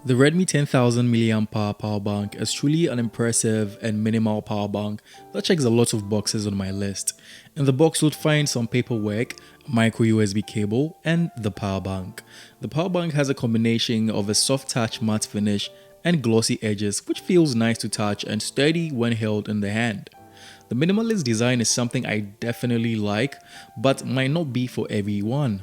The Redmi 10,000 mAh power bank is truly an impressive and minimal power bank that checks a lot of boxes on my list. In the box you'll find some paperwork, a micro USB cable, and the power bank. The power bank has a combination of a soft touch matte finish and glossy edges, which feels nice to touch and sturdy when held in the hand. The minimalist design is something I definitely like, but might not be for everyone.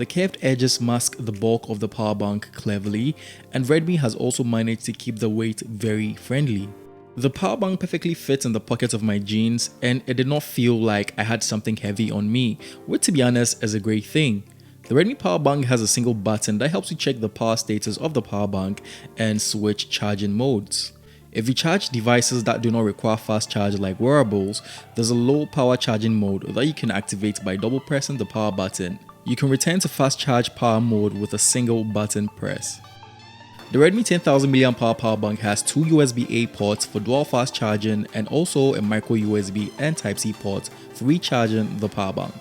The curved edges mask the bulk of the power bank cleverly, and Redmi has also managed to keep the weight very friendly. The power bank perfectly fits in the pocket of my jeans, and it did not feel like I had something heavy on me, which to be honest is a great thing. The Redmi power bank has a single button that helps you check the power status of the power bank and switch charging modes. If you charge devices that do not require fast charge like wearables, there's a low power charging mode that you can activate by double pressing the power button. You can return to fast charge power mode with a single button press. The Redmi 10,000 mAh power bank has two USB-A ports for dual fast charging and also a micro USB and Type-C port for recharging the power bank.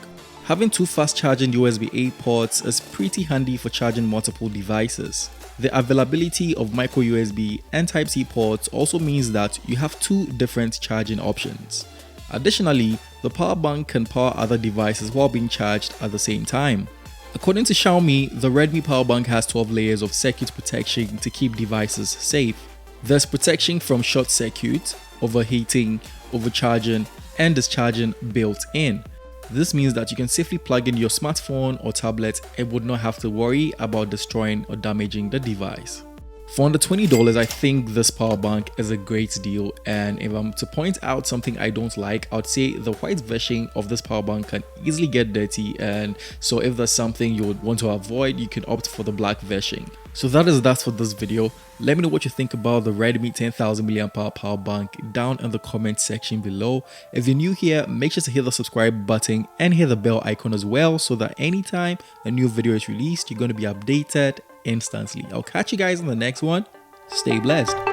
Having two fast charging USB-A ports is pretty handy for charging multiple devices. The availability of micro USB and Type-C ports also means that you have two different charging options. Additionally, the power bank can power other devices while being charged at the same time. According to Xiaomi, the Redmi power bank has 12 layers of circuit protection to keep devices safe. There's protection from short circuit, overheating, overcharging, and discharging built in. This means that you can safely plug in your smartphone or tablet and would not have to worry about destroying or damaging the device. For under $20, I think this power bank is a great deal, and if I'm to point out something I don't like, I would say the white version of this power bank can easily get dirty, and so if there's something you would want to avoid, you can opt for the black version. So that is that for this video. Let me know what you think about the Redmi 10,000 mAh power bank down in the comment section below. If you're new here, make sure to hit the subscribe button and hit the bell icon as well, so that anytime a new video is released, you're going to be updated instantly. I'll catch you guys in the next one. Stay blessed.